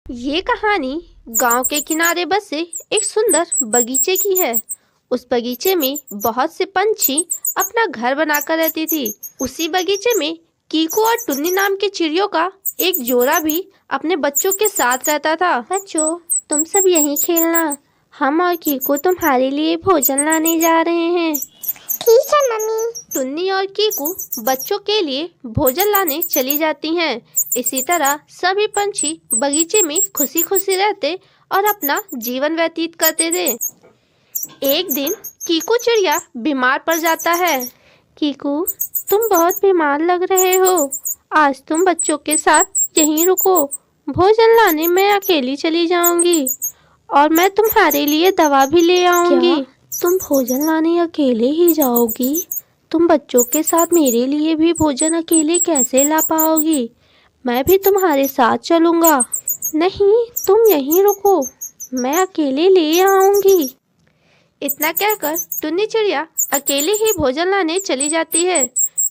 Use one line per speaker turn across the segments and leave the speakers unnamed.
ये कहानी गांव के किनारे बसे एक सुंदर बगीचे की है। उस बगीचे में बहुत से पंछी अपना घर बनाकर रहती थी। उसी बगीचे में कीकू और टुन्नी नाम के चिड़ियों का एक जोड़ा भी अपने बच्चों के साथ रहता था। बच्चों, तुम सब यहीं खेलना, हम और कीकू तुम्हारे लिए भोजन लाने जा रहे हैं।
ठीक है मम्मी।
टुन्नी और कीकू बच्चों के लिए भोजन लाने चली जाती हैं। इसी तरह सभी पंछी बगीचे में खुशी खुशी रहते और अपना जीवन व्यतीत करते थे। एक दिन कीकू चिड़िया बीमार पड़ जाता है। कीकू, तुम बहुत बीमार लग रहे हो, आज तुम बच्चों के साथ यहीं रुको। भोजन लाने मैं अकेली चली जाऊंगी और मैं तुम्हारे लिए दवा भी ले आऊंगी। तुम भोजन लाने अकेले ही जाओगी? तुम बच्चों के साथ मेरे लिए भी भोजन अकेले कैसे ला पाओगी? मैं भी तुम्हारे साथ चलूंगा। नहीं, तुम यहीं रुको, मैं अकेले ले आऊंगी। इतना कहकर टुन्नी चिड़िया अकेले ही भोजन लाने चली जाती है।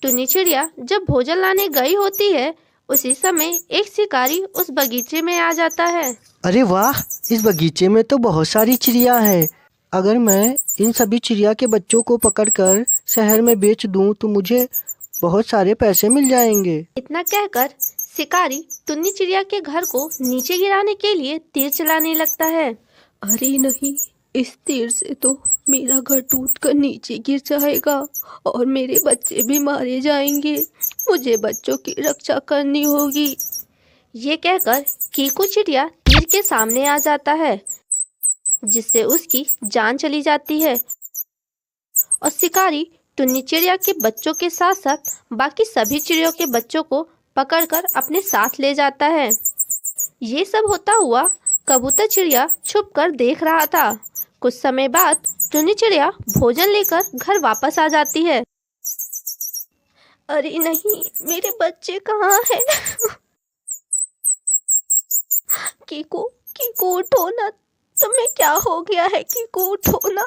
टुन्नी चिड़िया जब भोजन लाने गई होती है, उसी समय एक शिकारी उस बगीचे में आ जाता है।
अरे वाह, इस बगीचे में तो बहुत सारी चिड़िया हैं। अगर मैं इन सभी चिड़िया के बच्चों को पकड़कर शहर में बेच दूं तो मुझे बहुत सारे पैसे मिल जाएंगे।
इतना कहकर शिकारी टुन्नी चिड़िया के घर को नीचे गिराने के लिए तीर चलाने लगता है।
अरे नहीं, इस तीर से तो मेरा घर टूटकर नीचे गिर जाएगा और मेरे बच्चे भी मारे जाएंगे। मुझे बच्चों की रक्षा करनी होगी।
ये कहकर कीकू चिड़िया तीर के सामने आ जाता है, जिससे उसकी जान चली जाती है और शिकारी टुन्नी चिड़िया के बच्चों के साथ साथ बाकी सभी चिड़ियों के बच्चों को पकड़कर अपने साथ ले जाता है। ये सब होता हुआ कबूतर चिड़िया छुपकर देख रहा था। कुछ समय बाद टुन्नी चिड़िया भोजन लेकर घर वापस आ जाती है।
अरे नहीं, मेरे बच्चे कहाँ हैं? कीकू, कीकू उठो ना, तुम्हें क्या हो गया है? कीकू उठो ना।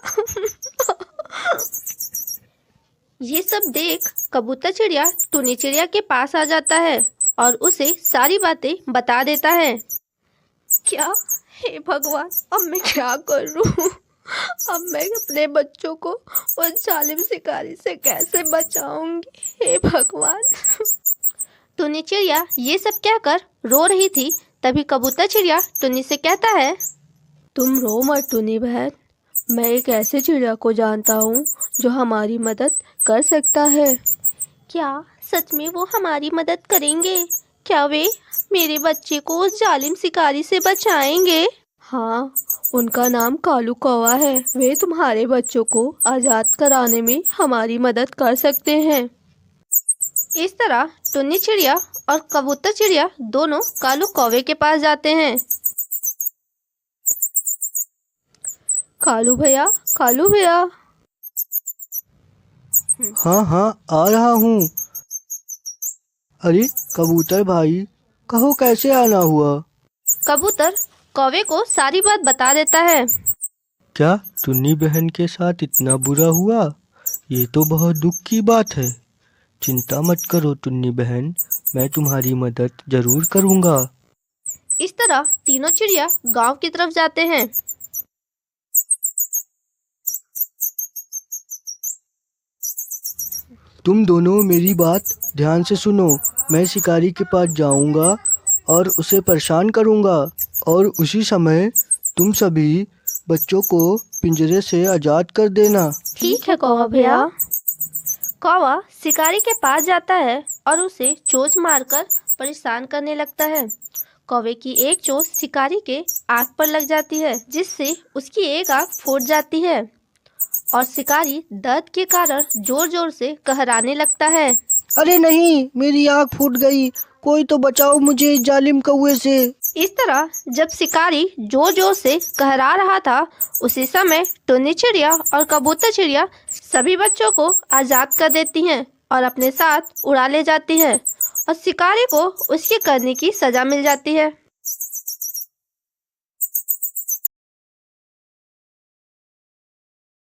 ये सब देख कबूतर चिड़िया टुन्नी चिड़िया के पास आ जाता है और उसे सारी बातें बता देता है।
क्या? हे भगवान, अब मैं क्या करूं? अब मैं अपने बच्चों को उस जालिम शिकारी से कैसे बचाऊंगी? हे भगवान।
टुन्नी चिड़िया ये सब कहकर रो रही थी। तभी कबूतर चिड़िया टुन्नी से कहता है,
तुम रो मत टुन्नी बहन, मैं एक ऐसे चिड़िया को जानता हूँ जो हमारी मदद कर सकता है।
क्या सच में वो हमारी मदद करेंगे? क्या वे मेरे बच्चे को उस जालिम शिकारी से बचाएंगे?
हाँ, उनका नाम कालू कौवा है। वे तुम्हारे बच्चों को आजाद कराने में हमारी मदद कर सकते हैं।
इस तरह टुन्नी चिड़िया और कबूतर चिड़िया दोनों कालू कौवे के पास जाते हैं।
कालू भैया, कालू भैया।
हाँ हाँ, आ रहा हूँ। अरे कबूतर भाई, कहो कैसे आना हुआ?
कबूतर कौवे को सारी बात बता देता है।
क्या टुन्नी बहन के साथ इतना बुरा हुआ? ये तो बहुत दुख की बात है। चिंता मत करो टुन्नी बहन, मैं तुम्हारी मदद जरूर करूँगा।
इस तरह तीनों चिड़िया गांव की तरफ जाते हैं।
तुम दोनों मेरी बात ध्यान से सुनो। मैं शिकारी के पास जाऊंगा और उसे परेशान करूंगा और उसी समय तुम सभी बच्चों को पिंजरे से आजाद कर देना।
ठीक है कौवा भैया। कौवा शिकारी के पास जाता है और उसे चोंच मारकर परेशान करने लगता है। कौवे की एक चोंच शिकारी के आँख पर लग जाती है, जिससे उसकी एक आँख फूट जाती है और शिकारी दर्द के कारण जोर जोर से कहराने लगता है।
अरे नहीं, मेरी आँख फूट गई, कोई तो बचाओ मुझे इस जालिम कौवे से।
इस तरह जब शिकारी जोर जोर से कहरा रहा था, उसी समय टुन्नी चिड़िया और कबूतर चिड़िया सभी बच्चों को आजाद कर देती हैं और अपने साथ उड़ा ले जाती है और शिकारी को उसके करने की सजा मिल जाती है।